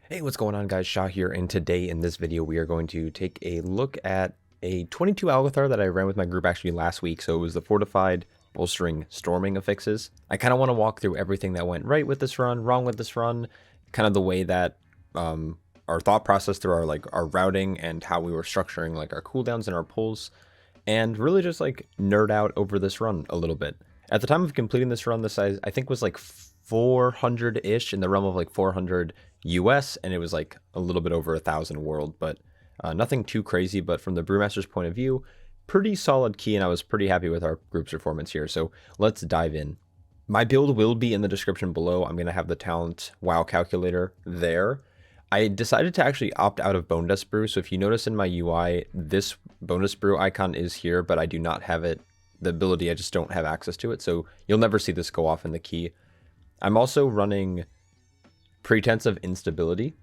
Hey, what's going on, guys? Shah here, and today in this video we are going to take a look at a 22 Algeth'ar that I ran with my group actually last week. So it was the Fortified Bolstering Storming affixes. I kind of want to walk through everything that went right with this run, wrong with this run, kind of the way that our thought process through our routing and how we were structuring our cooldowns and our pulls, and really just nerd out over this run a little bit. At the time of completing this run, the size I think was 400-ish, in the realm of 400 US, and it was a little bit over 1,000 world, but nothing too crazy. But from the Brewmaster's point of view, pretty solid key, and I was pretty happy with our group's performance here. So let's dive in. My build will be in the description below. I'm going to have the talent WoW calculator there. I decided to actually opt out of Bone Dust Brew, so if you notice in my UI, this Bonus Brew icon is here, but I do not have it, the ability, I just don't have access to it, so you'll never see this go off in the key. I'm also running Pretense of Instability,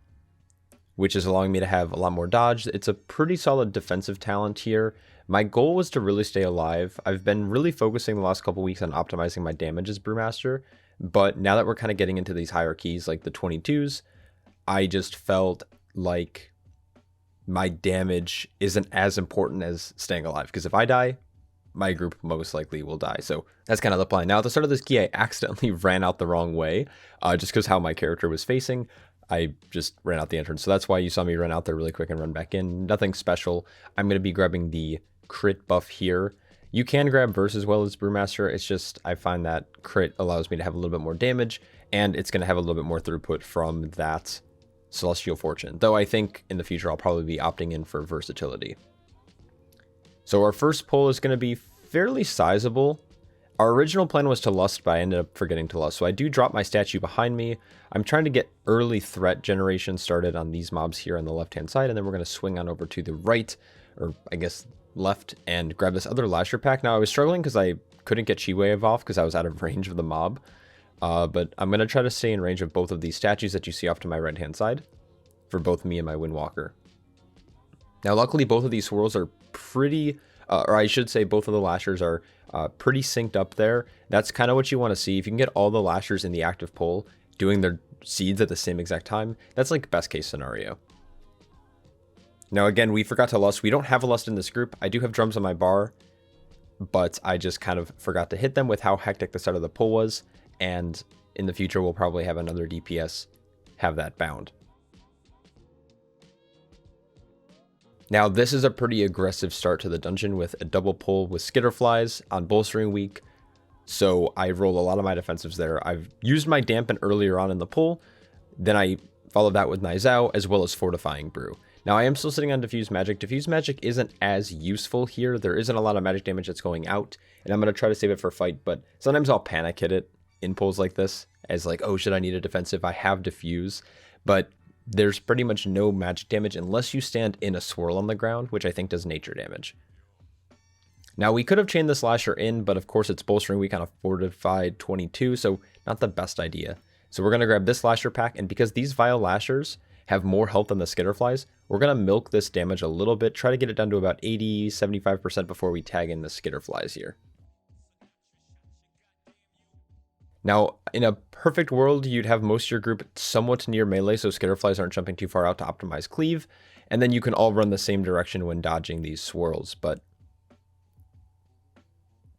which is allowing me to have a lot more dodge. It's a pretty solid defensive talent here. My goal was to really stay alive. I've been really focusing the last couple weeks on optimizing my damage as Brewmaster, but now that we're kind of getting into these higher keys like the 22s, I just felt like my damage isn't as important as staying alive, because if I die, my group most likely will die. So that's kind of the plan. Now at the start of this key, I accidentally ran out the wrong way, just because how my character was facing. I just ran out the entrance. So that's why you saw me run out there really quick and run back in. Nothing special. I'm going to be grabbing the crit buff here. You can grab verse as well as Brewmaster. It's just I find that crit allows me to have a little bit more damage, and it's going to have a little bit more throughput from that Celestial Fortune. Though I think in the future I'll probably be opting in for versatility. So our first pull is going to be fairly sizable. Our original plan was to lust, but I ended up forgetting to lust. So I do drop my statue behind me. I'm trying to get early threat generation started on these mobs here on the left-hand side, and then we're going to swing on over to the right, or I guess left, and grab this other Lasher pack. Now I was struggling because I couldn't get Chi Wave off because I was out of range of the mob. But I'm going to try to stay in range of both of these statues that you see off to my right-hand side for both me and my Windwalker. Now, luckily, both of these swirls are pretty, or I should say both of the Lashers are pretty synced up there. That's kind of what you want to see. If you can get all the Lashers in the active pull doing their seeds at the same exact time, that's like best case scenario. Now, again, we forgot to lust. We don't have a lust in this group. I do have drums on my bar, but I just kind of forgot to hit them with how hectic the start of the pull was. And in the future, we'll probably have another DPS have that bound. Now, this is a pretty aggressive start to the dungeon with a double pull with Skitterflies on Bolstering Week. So I roll a lot of my defensives there. I've used my Dampen earlier on in the pull. Then I followed that with Nizao as well as Fortifying Brew. Now, I am still sitting on Diffuse Magic. Diffuse Magic isn't as useful here. There isn't a lot of magic damage that's going out, and I'm going to try to save it for fight, but sometimes I'll panic hit it in pulls like this as oh, should I need a defensive? I have Diffuse, but there's pretty much no magic damage unless you stand in a swirl on the ground, which I think does nature damage. Now, we could have chained the Slasher in, but of course it's Bolstering Week on a Fortified 22, so not the best idea. So we're going to grab this Lasher pack, and because these Vile Lashers have more health than the Skitterflies, we're going to milk this damage a little bit, try to get it down to about 80-75% before we tag in the Skitterflies here. Now, in a perfect world, you'd have most of your group somewhat near melee, so Skitterflies aren't jumping too far out to optimize cleave, and then you can all run the same direction when dodging these swirls, but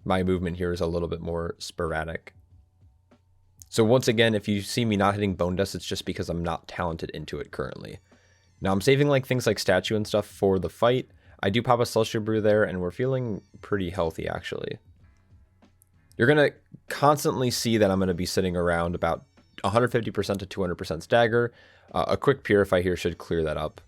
my movement here is a little bit more sporadic. So once again, if you see me not hitting Bone Dust, it's just because I'm not talented into it currently. Now, I'm saving things like Statue and stuff for the fight. I do pop a Celestial Brew there, and we're feeling pretty healthy, actually. You're going to constantly see that I'm going to be sitting around about 150% to 200% stagger. A quick Purify here should clear that up.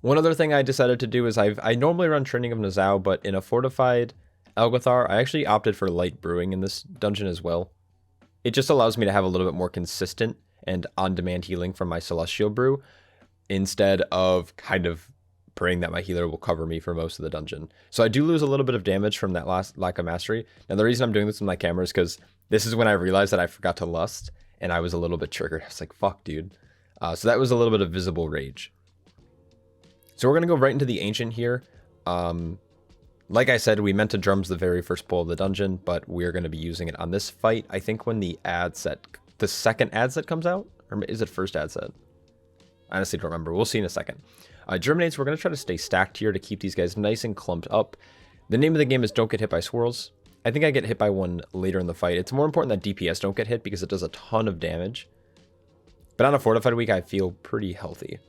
One other thing I decided to do is I normally run Training of Nizao, but in a Fortified Algeth'ar, I actually opted for Light Brewing in this dungeon as well. It just allows me to have a little bit more consistent and on-demand healing from my Celestial Brew, instead of kind of praying that my healer will cover me for most of the dungeon. So I do lose a little bit of damage from that last lack of mastery. Now, the reason I'm doing this with my camera is because this is when I realized that I forgot to lust, and I was a little bit triggered. I was like, fuck, dude. So that was a little bit of visible rage. So we're going to go right into the Ancient here. Like I said, we meant to drums the very first pull of the dungeon, but we're going to be using it on this fight. I think when the ad set the second ad set comes out, or is it first ad set? I honestly don't remember. We'll see in a second. Germinates, we're going to try to stay stacked here to keep these guys nice and clumped up. The name of the game is don't get hit by swirls. I think I get hit by one later in the fight. It's more important that DPS don't get hit because it does a ton of damage. But on a fortified week, I feel pretty healthy.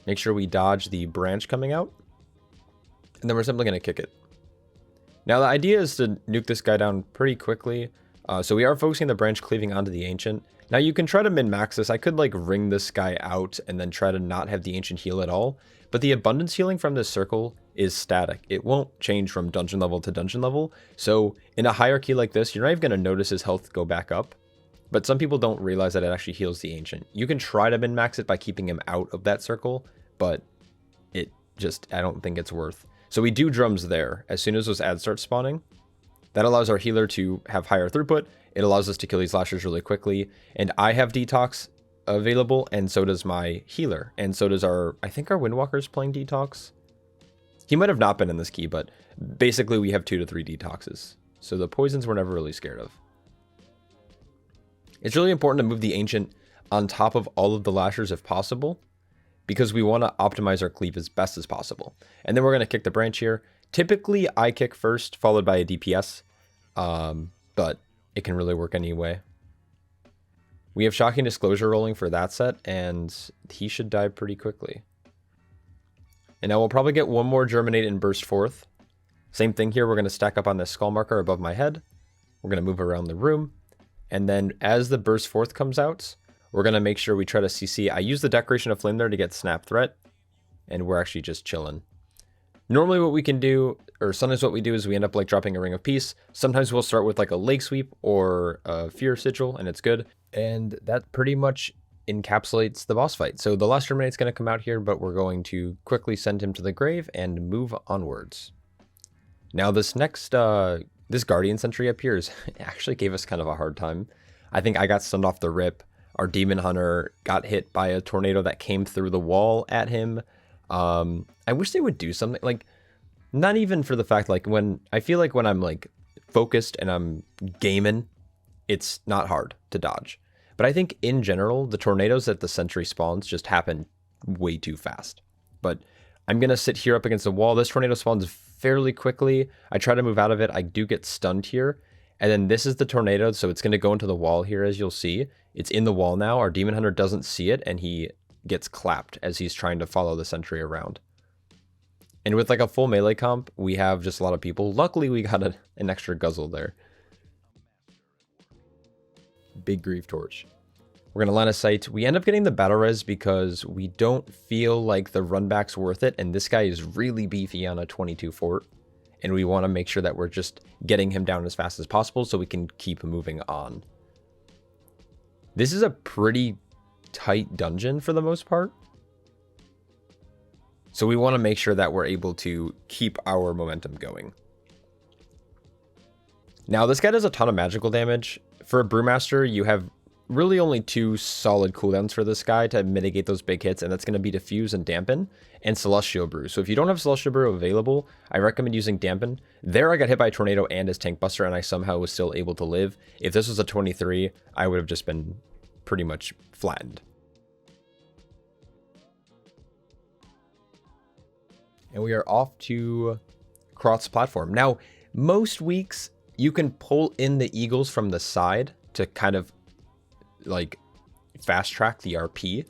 Make sure we dodge the branch coming out. And then we're simply going to kick it. Now the idea is to nuke this guy down pretty quickly. So we are focusing the branch cleaving onto the Ancient. Now you can try to min-max this. I could like ring this guy out and then try to not have the Ancient heal at all. But the abundance healing from this circle is static. It won't change from dungeon level to dungeon level. So in a hierarchy like this, you're not even going to notice his health go back up. But some people don't realize that it actually heals the Ancient. You can try to min-max it by keeping him out of that circle, but it just, I don't think it's worth. So we do drums there as soon as those ads start spawning. That allows our healer to have higher throughput. It allows us to kill these lashers really quickly. And I have detox available, and so does my healer. And so does our, I think our Windwalker's playing detox. He might have not been in this key, but basically we have 2 to 3 detoxes. So the poisons we're never really scared of. It's really important to move the Ancient on top of all of the lashers if possible, because we want to optimize our cleave as best as possible. And then we're going to kick the branch here. Typically, I kick first, followed by a DPS, but it can really work anyway. We have Shocking Disclosure rolling for that set, and he should die pretty quickly. And now we'll probably get one more Germinate and burst forth. Same thing here, we're going to stack up on this skull marker above my head. We're going to move around the room. And then as the burst forth comes out, we're going to make sure we try to CC. I use the Decoration of Flame there to get Snap Threat, and we're actually just chilling. Normally what we can do, or sometimes what we do is we end up like dropping a Ring of Peace. Sometimes we'll start with like a Lake Sweep or a Fear Sigil, and it's good. And that pretty much encapsulates the boss fight. So the last Germinate's going to come out here, but we're going to quickly send him to the grave and move onwards. Now this next, this Guardian Sentry appears. It actually gave us kind of a hard time. I think I got stunned off the rip. Our Demon Hunter got hit by a tornado that came through the wall at him. I wish they would do something like, not even for the fact like when I feel like when I'm like focused and I'm gaming, it's not hard to dodge. But I think in general, the tornadoes that the Sentry spawns just happen way too fast. But I'm going to sit here up against the wall. This tornado spawns fairly quickly. I try to move out of it. I do get stunned here. And then this is the tornado. So it's going to go into the wall here, as you'll see. It's in the wall now. Our Demon Hunter doesn't see it, and he gets clapped as he's trying to follow the Sentry around. And with like a full melee comp, we have just a lot of people. Luckily, we got an extra guzzle there. Big Grief Torch. We're going to line of sight. We end up getting the battle res because we don't feel like the runback's worth it. And this guy is really beefy on a 22 fort. And we want to make sure that we're just getting him down as fast as possible so we can keep moving on. This is a pretty tight dungeon for the most part. So we want to make sure that we're able to keep our momentum going. Now this guy does a ton of magical damage. For a Brewmaster, you have really only 2 solid cooldowns for this guy to mitigate those big hits, and that's going to be Diffuse and Dampen and Celestial Brew. So if you don't have Celestial Brew available, I recommend using Dampen. There I got hit by a tornado and his Tank Buster, and I somehow was still able to live. If this was a 23, I would have just been pretty much flattened. And we are off to Crawth's platform. Now, most weeks you can pull in the Eagles from the side to kind of like fast track the RP.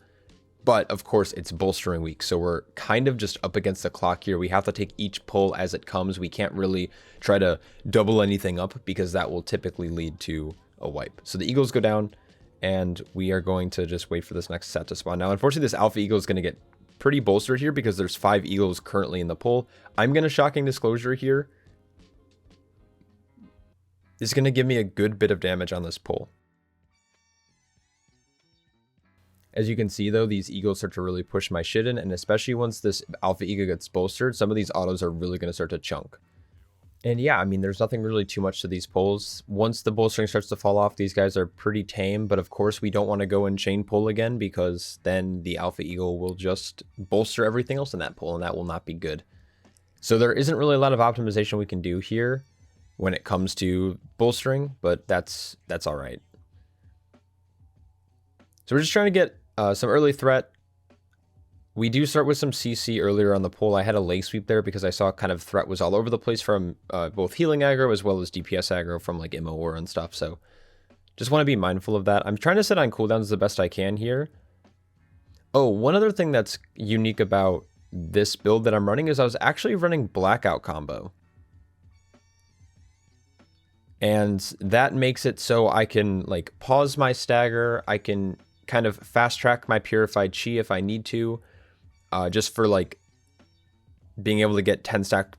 But of course it's bolstering week. So we're kind of just up against the clock here. We have to take each pull as it comes. We can't really try to double anything up because that will typically lead to a wipe. So the Eagles go down and we are going to just wait for this next set to spawn. Now, unfortunately, this Alpha Eagle is going to get pretty bolstered here because there's 5 Eagles currently in the pull. I'm going to Shocking Disclosure here. It's going to give me a good bit of damage on this pull. As you can see, though, these Eagles start to really push my shit in, and especially once this Alpha Eagle gets bolstered, some of these autos are really going to start to chunk. And yeah, I mean, there's nothing really too much to these pulls. Once the bolstering starts to fall off, these guys are pretty tame, but of course we don't want to go and chain pull again because then the Alpha Eagle will just bolster everything else in that pull, and that will not be good. So there isn't really a lot of optimization we can do here when it comes to bolstering, but that's all right. So we're just trying to get some early threat. We do start with some CC earlier on the pull. I had a leg sweep there because I saw kind of threat was all over the place from both healing aggro as well as DPS aggro from like Immo War and stuff. So just want to be mindful of that. I'm trying to sit on cooldowns the best I can here. Oh, one other thing that's unique about this build that I'm running is I was actually running Blackout combo. And that makes it so I can like pause my stagger. I can kind of fast track my purified chi if I need to. Just for like being able to get 10 stack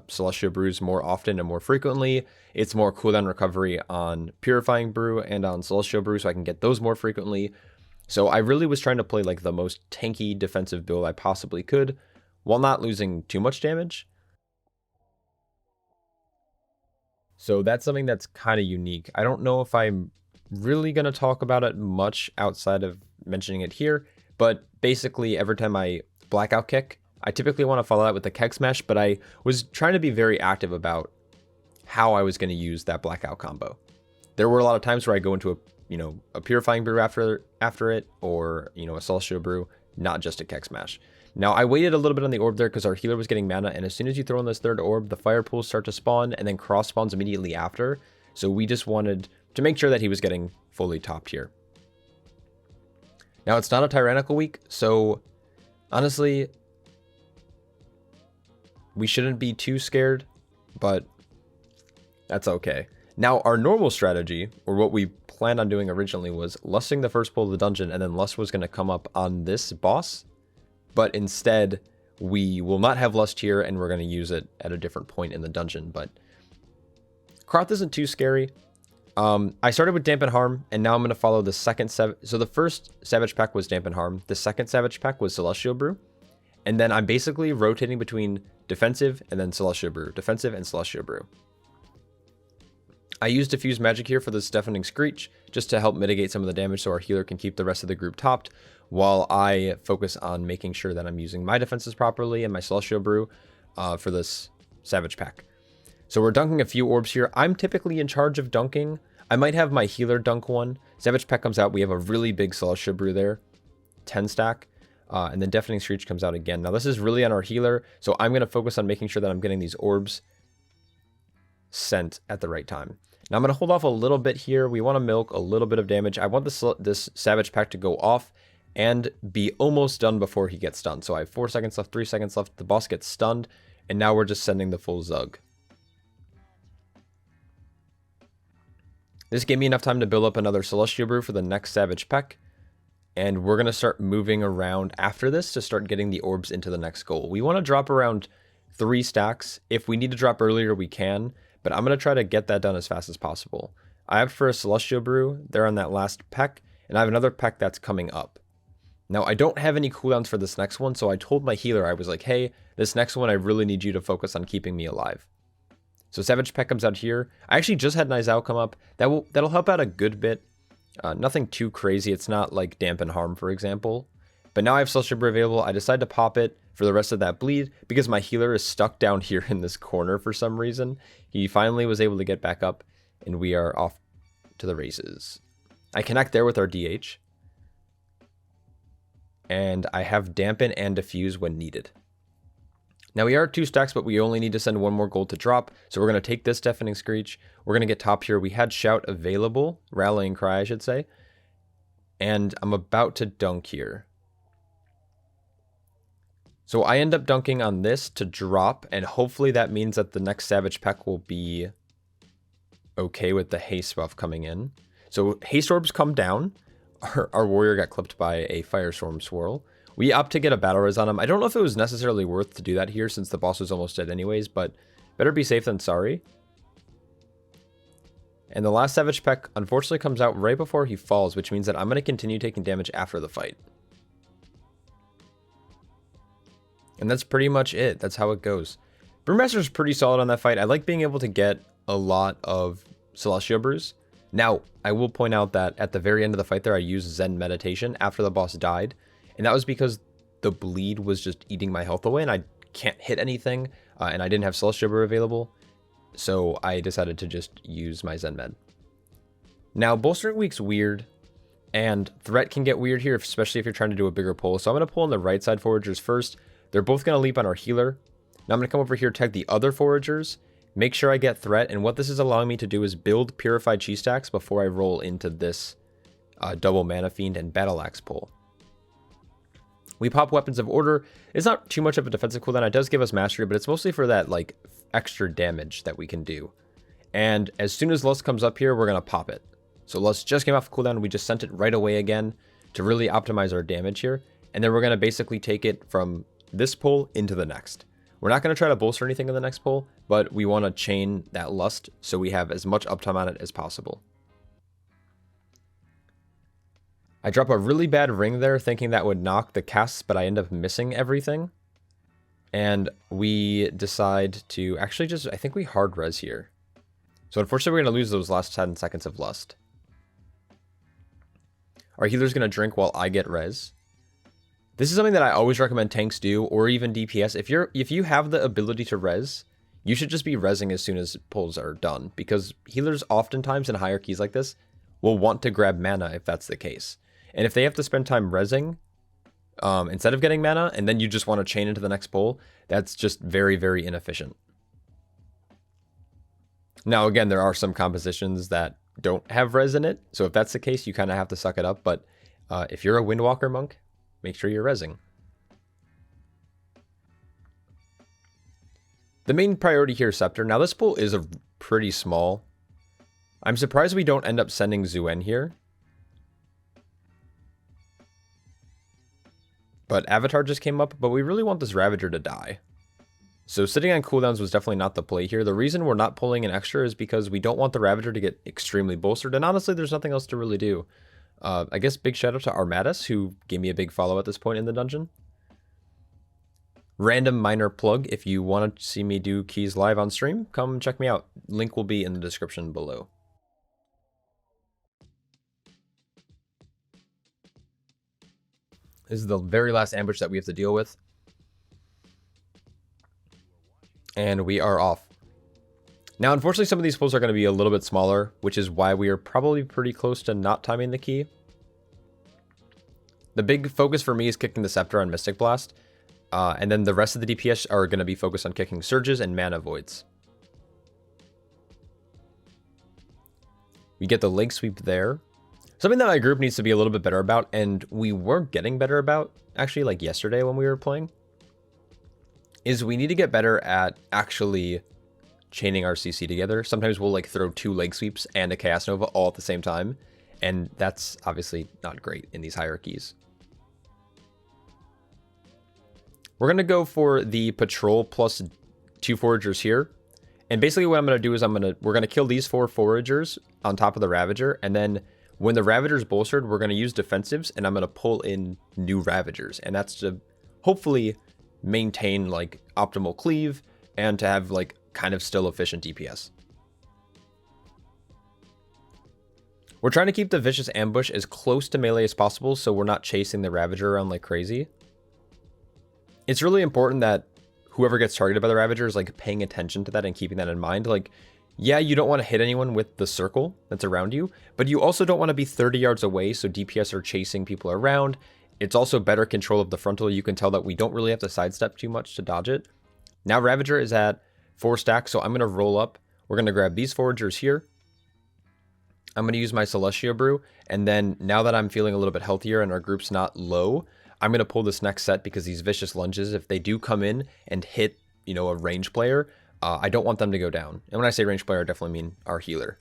Celestial Brews more often and more frequently. It's more cooldown recovery on Purifying Brew and on Celestial Brew, so I can get those more frequently. So I really was trying to play like the most tanky defensive build I possibly could while not losing too much damage. So that's something that's kind of unique. I don't know if I'm really going to talk about it much outside of mentioning it here. But basically, every time I blackout kick, I typically want to follow that with the keg smash, but I was trying to be very active about how I was going to use that blackout combo. There were a lot of times where I go into a purifying brew after it, or a celestial brew, not just a keg smash. Now I waited a little bit on the orb there because our healer was getting mana, and as soon as you throw in this third orb, the fire pools start to spawn, and then cross spawns immediately after. So we just wanted to make sure that he was getting fully top tier. Now, it's not a tyrannical week, so honestly, we shouldn't be too scared, but that's okay. Now, our normal strategy, or what we planned on doing originally, was lusting the first pull of the dungeon, and then lust was going to come up on this boss, but instead, we will not have lust here, and we're going to use it at a different point in the dungeon, but Crawth isn't too scary. I started with Dampen Harm, and now I'm going to follow the second so the first Savage Pack was Dampen Harm, the second Savage Pack was Celestial Brew, and then I'm basically rotating between Defensive and then Celestial Brew, Defensive and Celestial Brew. I used Diffuse Magic here for this Deafening Screech, just to help mitigate some of the damage so our healer can keep the rest of the group topped, while I focus on making sure that I'm using my defenses properly and my Celestial Brew for this Savage Pack. So we're dunking a few orbs here. I'm typically in charge of dunking. I might have my healer dunk one. Savage Pack comes out. We have a really big Celestial Brew there. 10 stack. And then Deafening Screech comes out again. Now this is really on our healer. So I'm going to focus on making sure that I'm getting these orbs sent at the right time. Now I'm going to hold off a little bit here. We want to milk a little bit of damage. I want this Savage Pack to go off and be almost done before he gets stunned. So I have 4 seconds left, 3 seconds left. The boss gets stunned. And now we're just sending the full Zug. This gave me enough time to build up another Celestial Brew for the next Savage Peck. And we're going to start moving around after this to start getting the orbs into the next goal. We want to drop around 3 stacks. If we need to drop earlier, we can. But I'm going to try to get that done as fast as possible. I have for a Celestial Brew, they're on that last peck. And I have another peck that's coming up. Now, I don't have any cooldowns for this next one. So I told my healer, I was like, hey, this next one, I really need you to focus on keeping me alive. So Savage Peck comes out here. I actually just had Nizal come up. That'll help out a good bit. Nothing too crazy. It's not like Dampen Harm, for example. But now I have Celestial Brew available. I decide to pop it for the rest of that bleed because my healer is stuck down here in this corner for some reason. He finally was able to get back up, and we are off to the races. I connect there with our DH. And I have Dampen and Diffuse when needed. Now we are at 2 stacks, but we only need to send 1 more gold to drop. So we're going to take this Deafening Screech. We're going to get top here. We had Shout available, Rallying Cry, I should say. And I'm about to dunk here. So I end up dunking on this to drop, and hopefully that means that the next Savage Peck will be okay with the haste buff coming in. So haste orbs come down. Our warrior got clipped by a Firestorm Swirl. We opt to get a battle res on him. I don't know if it was necessarily worth to do that here since the boss was almost dead anyways, but better be safe than sorry. And the last Savage Peck unfortunately comes out right before he falls, which means that I'm going to continue taking damage after the fight. And that's pretty much it. That's how it goes. Brewmaster is pretty solid on that fight. I like being able to get a lot of Celestial Brews. Now, I will point out that at the very end of the fight there, I used Zen Meditation after the boss died. And that was because the bleed was just eating my health away and I can't hit anything. And I didn't have Celestial Brew available. So I decided to just use my Zen Med. Now, Bolstering Week's weird. And threat can get weird here, especially if you're trying to do a bigger pull. So I'm going to pull on the right side foragers first. They're both going to leap on our healer. Now I'm going to come over here, tag the other foragers, make sure I get threat. And what this is allowing me to do is build purified chi stacks before I roll into this double Manafiend and Battle Axe pull. We pop Weapons of Order. It's not too much of a defensive cooldown. It does give us mastery, but it's mostly for that like extra damage that we can do. And as soon as Lust comes up here, we're going to pop it. So Lust just came off cooldown. We just sent it right away again to really optimize our damage here. And then we're going to basically take it from this pull into the next. We're not going to try to bolster anything in the next pull, but we want to chain that Lust so we have as much uptime on it as possible. I drop a really bad ring there thinking that would knock the casts, but I end up missing everything. And we decide to actually just, I think we hard res here. So unfortunately we're going to lose those last 10 seconds of Lust. Our healer's going to drink while I get res. This is something that I always recommend tanks do, or even DPS. If you have the ability to res, you should just be resing as soon as pulls are done, because healers oftentimes in hierarchies like this will want to grab mana if that's the case. And if they have to spend time resing instead of getting mana, and then you just want to chain into the next pull, that's just very, very inefficient. Now, again, there are some compositions that don't have res in it, so if that's the case, you kind of have to suck it up. But if you're a Windwalker monk, make sure you're resing. The main priority here is Scepter. Now, this pull is a pretty small. I'm surprised we don't end up sending Zuen here. But Avatar just came up, but we really want this Ravager to die. So sitting on cooldowns was definitely not the play here. The reason we're not pulling an extra is because we don't want the Ravager to get extremely bolstered. And honestly, there's nothing else to really do. I guess big shout out to Armatus, who gave me a big follow at this point in the dungeon. Random minor plug. If you want to see me do keys live on stream, come check me out. Link will be in the description below. This is the very last ambush that we have to deal with. And we are off. Now, unfortunately, some of these pulls are going to be a little bit smaller, which is why we are probably pretty close to not timing the key. The big focus for me is kicking the Scepter on Mystic Blast. And then the rest of the DPS are going to be focused on kicking Surges and Mana Voids. We get the Leg Sweep there. Something that my group needs to be a little bit better about, and we weren't getting better about, actually, like yesterday when we were playing, is we need to get better at actually chaining our CC together. Sometimes we'll like throw 2 Leg Sweeps and a Chaos Nova all at the same time, and that's obviously not great in these hierarchies. We're going to go for the Patrol plus 2 Foragers here. And basically what I'm going to do is we're going to kill these 4 Foragers on top of the Ravager, and then when the Ravager's bolstered, we're going to use defensives, and I'm going to pull in new Ravagers. And that's to hopefully maintain like optimal cleave and to have like kind of still efficient DPS. We're trying to keep the Vicious Ambush as close to melee as possible so we're not chasing the Ravager around like crazy. It's really important that whoever gets targeted by the Ravager is like paying attention to that and keeping that in mind. Like, yeah, you don't want to hit anyone with the circle that's around you, but you also don't want to be 30 yards away so DPS are chasing people around. It's also better control of the frontal. You can tell that we don't really have to sidestep too much to dodge it. Now Ravager is at 4 stacks, so I'm going to roll up. We're going to grab these Foragers here. I'm going to use my Celestial Brew, and then now that I'm feeling a little bit healthier and our group's not low, I'm going to pull this next set because these Vicious Lunges, if they do come in and hit, you know, a range player, I don't want them to go down. And when I say range player, I definitely mean our healer.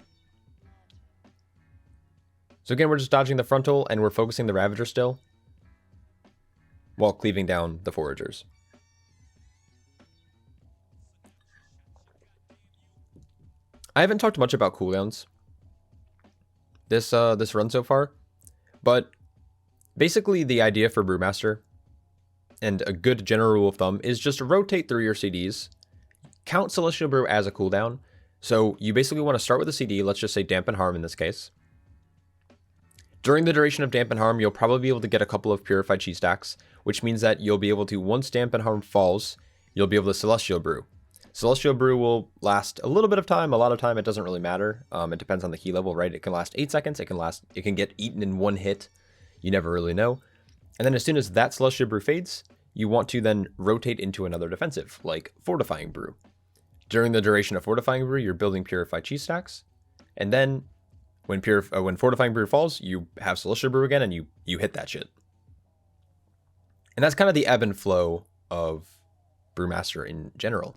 So again, we're just dodging the frontal and we're focusing the Ravager still while cleaving down the Foragers. I haven't talked much about cooldowns this run so far, but basically the idea for Brewmaster and a good general rule of thumb is just rotate through your CDs. Count Celestial Brew as a cooldown. So you basically want to start with a CD, let's just say Dampen Harm in this case. During the duration of Dampen Harm, you'll probably be able to get a couple of Purified Chi stacks, which means that you'll be able to, once Dampen Harm falls, you'll be able to Celestial Brew. Celestial Brew will last a little bit of time, a lot of time, it doesn't really matter. It depends on the key level, right? It can last 8 seconds, it can get eaten in one hit. You never really know. And then as soon as that Celestial Brew fades, you want to then rotate into another defensive, like Fortifying Brew. During the duration of Fortifying Brew, you're building Purified Cheese Stacks. And then when Fortifying Brew falls, you have Celestial Brew again and you hit that shit. And that's kind of the ebb and flow of Brewmaster in general.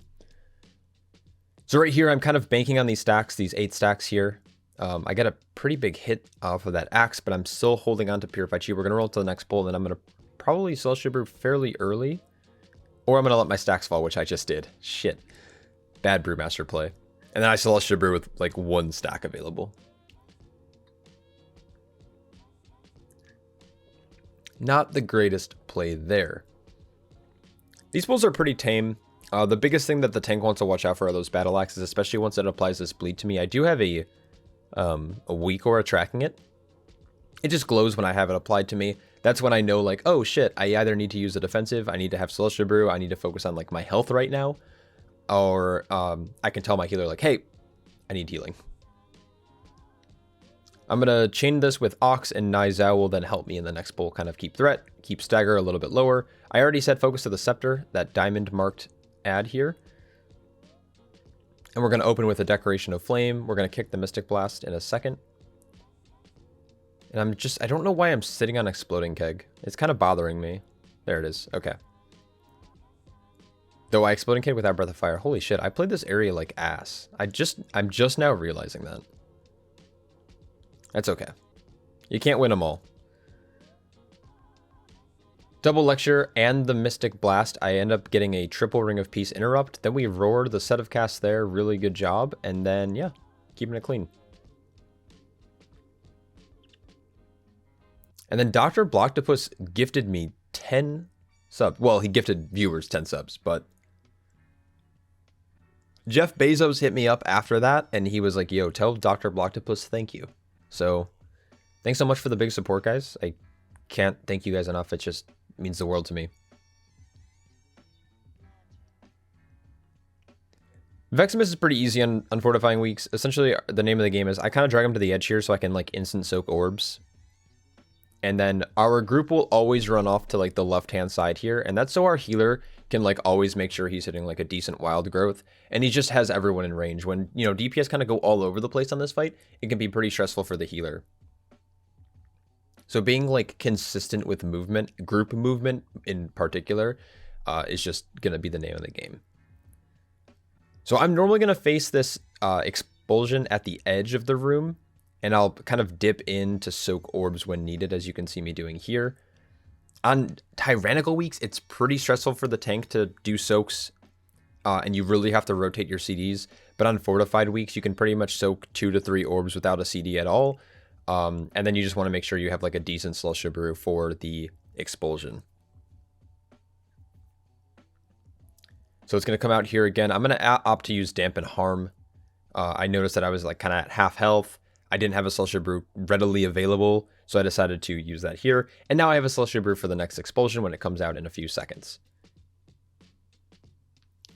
So right here, I'm kind of banking on these stacks, these 8 stacks here. I get a pretty big hit off of that axe, but I'm still holding on to Purified Chi. We're going to roll to the next pull, and then I'm going to probably Celestial Brew fairly early. Or I'm going to let my stacks fall, which I just did. Shit. Bad Brewmaster play. And then I Celestial Brew with like 1 stack available. Not the greatest play there. These pulls are pretty tame. The biggest thing that the tank wants to watch out for are those battle axes, especially once it applies this bleed to me. I do have a weak aura tracking it. It just glows when I have it applied to me. That's when I know, like, oh shit, I either need to use a defensive, I need to have Celestial Brew, I need to focus on like my health right now, or I can tell my healer like, hey, I need healing. I'm gonna chain this with Ox, and Nizao will then help me in the next pull, kind of keep threat, keep stagger a little bit lower. I already set focus to the scepter, that diamond marked ad here. And we're gonna open with a Decoration of Flame. We're gonna kick the Mystic Blast in a second. And I don't know why I'm sitting on Exploding Keg. It's kind of bothering me. There it is, okay. Though I Exploding Keg without Breath of Fire. Holy shit, I played this area like ass. I'm just now realizing that. That's okay. You can't win them all. Double Lecture and the Mystic Blast. I end up getting a triple Ring of Peace interrupt. Then we roar the set of casts there. Really good job. And then, yeah, keeping it clean. And then Dr. Blocktopus gifted me 10 subs. Well, he gifted viewers 10 subs, but Jeff Bezos hit me up after that, and he was like, yo, tell Dr. Blocktopus thank you. So thanks so much for the big support, guys. I can't thank you guys enough. It just means the world to me. Vexamus is pretty easy on Fortifying Weeks. Essentially, the name of the game is I kind of drag him to the edge here so I can like instant soak orbs. And then our group will always run off to like the left-hand side here. And that's so our healer can like always make sure he's hitting like a decent wild growth. And he just has everyone in range. When, you know, DPS kind of go all over the place on this fight, it can be pretty stressful for the healer. So being like consistent with movement, group movement in particular, is just going to be the name of the game. So I'm normally going to face this expulsion at the edge of the room. And I'll kind of dip in to soak orbs when needed, as you can see me doing here. On Tyrannical Weeks, it's pretty stressful for the tank to do soaks, and you really have to rotate your CDs. But on Fortified Weeks, you can pretty much soak 2 to 3 orbs without a CD at all. And then you just want to make sure you have like a decent Celestial Brew for the expulsion. So it's going to come out here again. I'm going to opt to use Dampen Harm. I noticed that I was like kind of at half health. I didn't have a Celestial Brew readily available, so I decided to use that here. And now I have a Celestial Brew for the next expulsion when it comes out in a few seconds.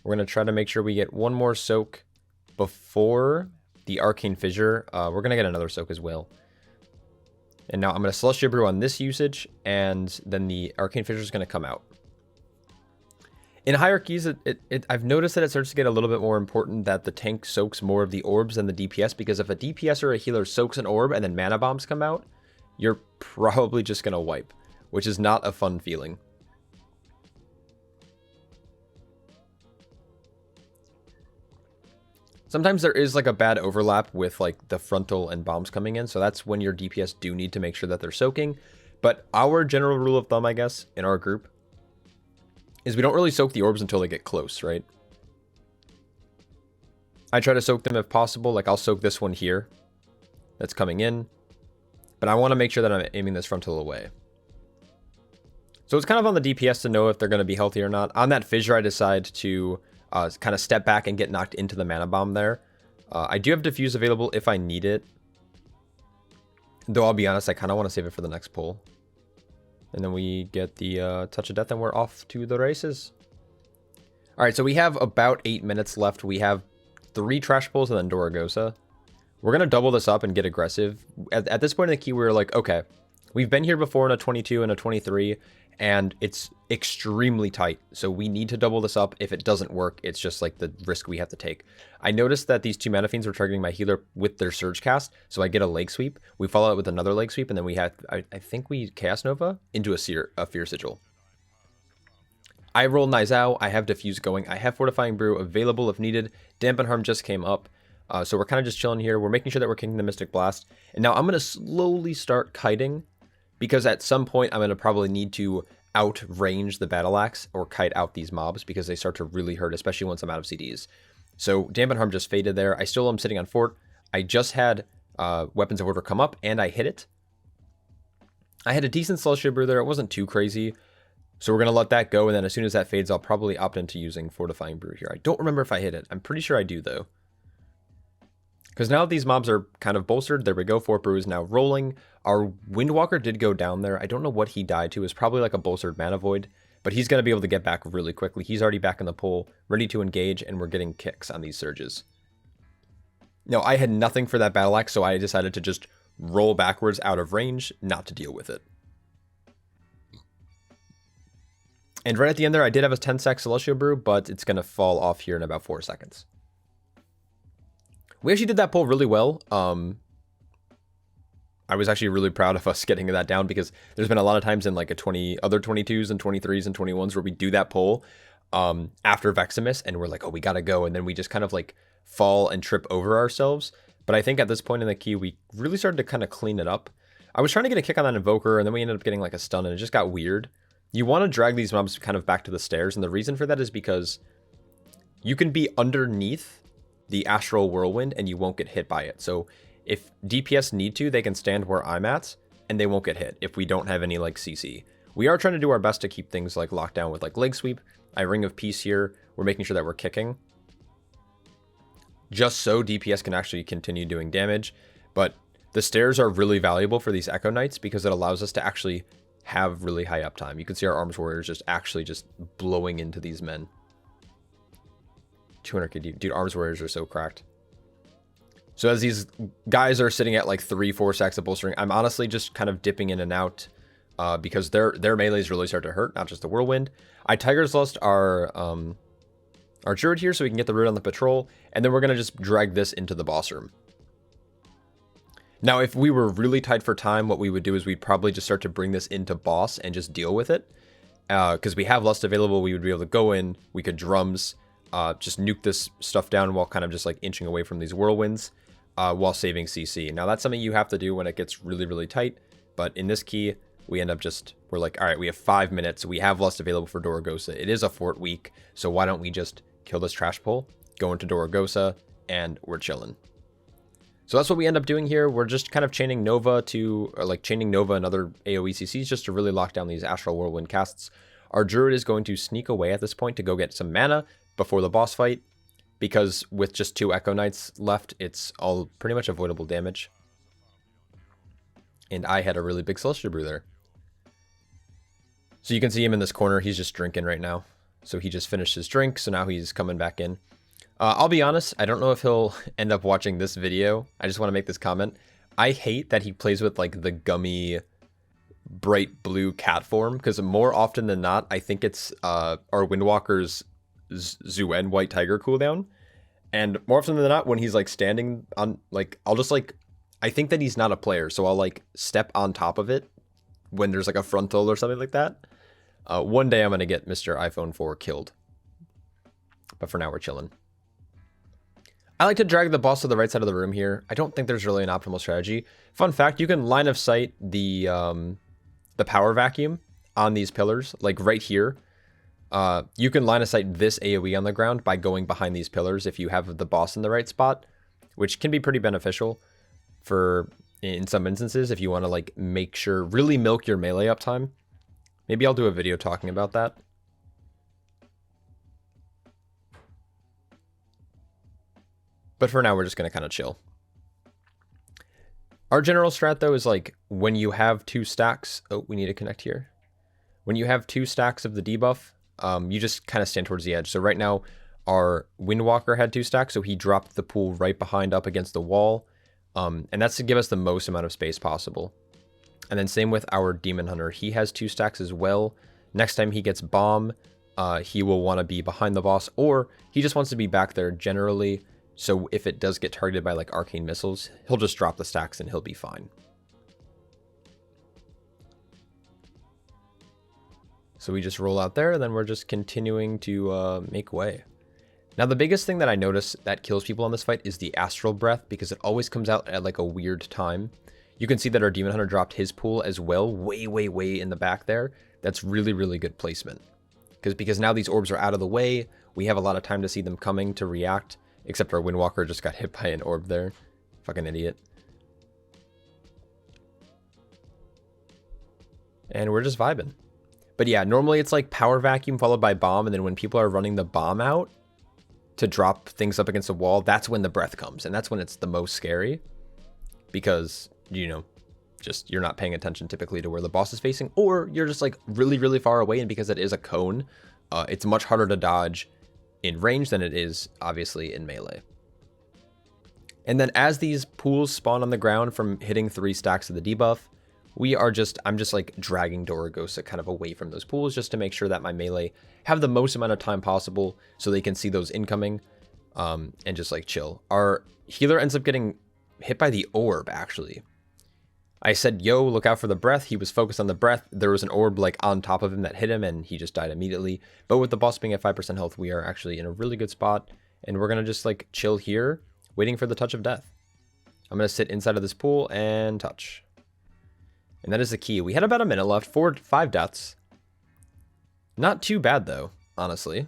We're going to try to make sure we get one more soak before the Arcane Fissure. We're going to get another soak as well. And now I'm going to Celestial Brew on this usage, and then the Arcane Fissure is going to come out. In hierarchies, I've noticed that it starts to get a little bit more important that the tank soaks more of the orbs than the DPS, because if a DPS or a healer soaks an orb and then mana bombs come out, you're probably just going to wipe, which is not a fun feeling. Sometimes there is like a bad overlap with like the frontal and bombs coming in, so that's when your DPS do need to make sure that they're soaking. But our general rule of thumb, I guess, in our group, is we don't really soak the orbs until they get close, right? I try to soak them if possible. Like I'll soak this one here that's coming in, but I want to make sure that I'm aiming this frontal away. So it's kind of on the DPS to know if they're going to be healthy or not. On that fissure, I decide to kind of step back and get knocked into the mana bomb there. I do have diffuse available if I need it, though I'll be honest, I kind of want to save it for the next pull. And then we get the Touch of Death and we're off to the races. All right, so we have about 8 minutes left. We have 3 trash pulls and then Doragosa. We're going to double this up and get aggressive. At this point in the key, we were like, okay, we've been here before in a 22 and a 23, and it's extremely tight. So we need to double this up. If it doesn't work, it's just like the risk we have to take. I noticed that these 2 Manafiends were targeting my healer with their Surge cast, so I get a Leg Sweep. We follow it with another Leg Sweep, and then we had, I think we Chaos Nova into a Fear Sigil. I roll Nizao, I have Diffuse going, I have Fortifying Brew available if needed. Dampen Harm just came up. So we're kind of just chilling here. We're making sure that we're kicking the Mystic Blast. And now I'm going to slowly start kiting, because at some point I'm going to probably need to outrange the Battle Axe or kite out these mobs because they start to really hurt, especially once I'm out of CDs. So Dampen Harm just faded there. I still am sitting on Fort. I just had Weapons of Order come up and I hit it. I had a decent Celestial Brew there. It wasn't too crazy. So we're going to let that go. And then as soon as that fades, I'll probably opt into using Fortifying Brew here. I don't remember if I hit it. I'm pretty sure I do though. Because now these mobs are kind of bolstered. There we go. 4 Brew is now rolling. Our Windwalker did go down there. I don't know what he died to. It was probably like a bolstered Mana Void. But he's going to be able to get back really quickly. He's already back in the pool, ready to engage, and we're getting kicks on these surges. Now, I had nothing for that Battle Axe, so I decided to just roll backwards out of range, not to deal with it. And right at the end there, I did have a 10-sec Celestial Brew, but it's going to fall off here in about 4 seconds. We actually did that pull really well. I was actually really proud of us getting that down because there's been a lot of times in like other 22s and 23s and 21s where we do that pull after Vexamus and we're like, oh, we got to go. And then we just kind of like fall and trip over ourselves. But I think at this point in the key, we really started to kind of clean it up. I was trying to get a kick on that Invoker and then we ended up getting like a stun and it just got weird. You want to drag these mobs kind of back to the stairs. And the reason for that is because you can be underneath the Astral Whirlwind and you won't get hit by it. So if DPS need to, they can stand where I'm at and they won't get hit if we don't have any like CC. We are trying to do our best to keep things like locked down with like Leg Sweep. I Ring of Peace here. We're making sure that we're kicking just so DPS can actually continue doing damage. But the stairs are really valuable for these Echo Knights because it allows us to actually have really high uptime. You can see our Arms Warriors just blowing into these men. 200k, dude, Arms Warriors are so cracked. So as these guys are sitting at like 3-4 stacks of bolstering, I'm honestly just kind of dipping in and out because their melees really start to hurt, not just the Whirlwind. I Tiger's Lust our Druid here so we can get the root on the patrol, and then we're going to just drag this into the boss room. Now, if we were really tight for time, what we would do is we'd probably just start to bring this into boss and just deal with it. Because we have Lust available, we would be able to go in, we could drums, just nuke this stuff down while kind of just like inching away from these whirlwinds while saving CC. Now that's something you have to do when it gets really, really tight. But in this key, we end up we're like, all right, we have 5 minutes. We have Lust available for Doragosa. It is a fort week. So why don't we just kill this trash pull, go into Doragosa, and we're chilling. So that's what we end up doing here. We're just kind of chaining Nova and other AoE CCs just to really lock down these Astral Whirlwind casts. Our Druid is going to sneak away at this point to go get some mana before the boss fight, because with just 2 Echo Knights left, it's all pretty much avoidable damage. And I had a really big Celestial Brew there. So you can see him in this corner. He's just drinking right now. So he just finished his drink, so now he's coming back in. I'll be honest, I don't know if he'll end up watching this video. I just want to make this comment. I hate that he plays with like the gummy bright blue cat form, because more often than not, I think it's our Windwalker's Zuen White Tiger cooldown. And more often than not, when he's like standing on, like, I'll just like, I think that he's not a player, so I'll like step on top of it when there's like a frontal or something like that. One day I'm going to get Mr. iPhone 4 killed. But for now, we're chilling. I like to drag the boss to the right side of the room here. I don't think there's really an optimal strategy. Fun fact, you can line of sight the power vacuum on these pillars, like right here. You can line of sight this AoE on the ground by going behind these pillars if you have the boss in the right spot, which can be pretty beneficial for, in some instances, if you want to like make sure, really milk your melee uptime. Maybe I'll do a video talking about that. But for now, we're just going to kind of chill. Our general strat, though, is like when you have 2 stacks. Oh, we need to connect here. When you have 2 stacks of the debuff, you just kind of stand towards the edge. So right now, our Windwalker had 2 stacks, so he dropped the pool right behind up against the wall. And that's to give us the most amount of space possible. And then same with our Demon Hunter. He has 2 stacks as well. Next time he gets Bomb, he will want to be behind the boss, or he just wants to be back there generally. So if it does get targeted by like arcane missiles, he'll just drop the stacks and he'll be fine. So we just roll out there, and then we're just continuing to make way. Now the biggest thing that I notice that kills people on this fight is the Astral Breath, because it always comes out at like a weird time. You can see that our Demon Hunter dropped his pool as well, way in the back there. That's really good placement. Because now these orbs are out of the way, we have a lot of time to see them coming to react, except our Windwalker just got hit by an orb there. Fucking idiot. And we're just vibing. But yeah, normally it's like Power Vacuum followed by Bomb, and then when people are running the Bomb out to drop things up against the wall, that's when the breath comes, and that's when it's the most scary. Because, you know, just you're not paying attention typically to where the boss is facing, or you're just like really far away, and because it is a cone, it's much harder to dodge in range than it is obviously in melee. And then as these pools spawn on the ground from hitting 3 stacks of the debuff, I'm just like dragging Doragosa kind of away from those pools just to make sure that my melee have the most amount of time possible so they can see those incoming, and just like chill. Our healer ends up getting hit by the orb, actually. I said, yo, look out for the breath. He was focused on the breath. There was an orb like on top of him that hit him, and he just died immediately. But with the boss being at 5% health, we are actually in a really good spot, and we're going to just like chill here, waiting for the touch of death. I'm going to sit inside of this pool and touch. And that is the key. We had about a minute left, 5 deaths. Not too bad though, honestly.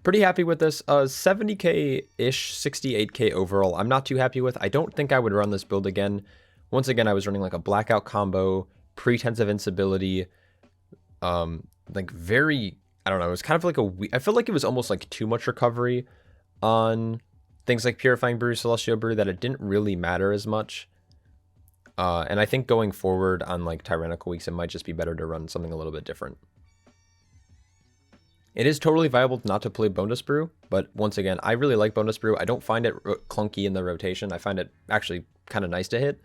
Pretty happy with this. 70k-ish, 68k overall. I'm not too happy with. I don't think I would run this build again. Once again, I was running like a blackout combo, pretense of invincibility. Like very, I don't know. It was kind of like I feel like it was almost like too much recovery on things like Purifying Brew, Celestial Brew, that it didn't really matter as much. And I think going forward on like Tyrannical weeks, it might just be better to run something a little bit different. It is totally viable not to play Bonus Brew, but once again, I really like Bonus Brew. I don't find it clunky in the rotation. I find it actually kind of nice to hit.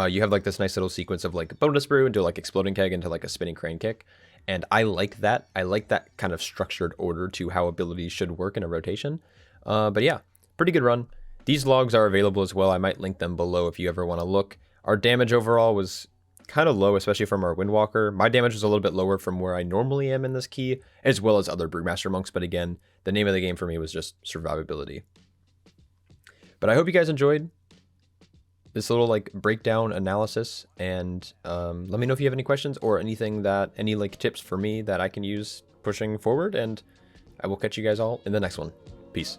You have like this nice little sequence of like Bonus Brew into like Exploding Keg into like a Spinning Crane Kick. And I like that. I like that kind of structured order to how abilities should work in a rotation. But yeah, pretty good run. These logs are available as well. I might link them below if you ever want to look. Our damage overall was kind of low, especially from our Windwalker. My damage was a little bit lower from where I normally am in this key, as well as other Brewmaster monks. But again, the name of the game for me was just survivability. But I hope you guys enjoyed this little like breakdown analysis, and let me know if you have any questions or anything that any like tips for me that I can use pushing forward, and I will catch you guys all in the next one. Peace.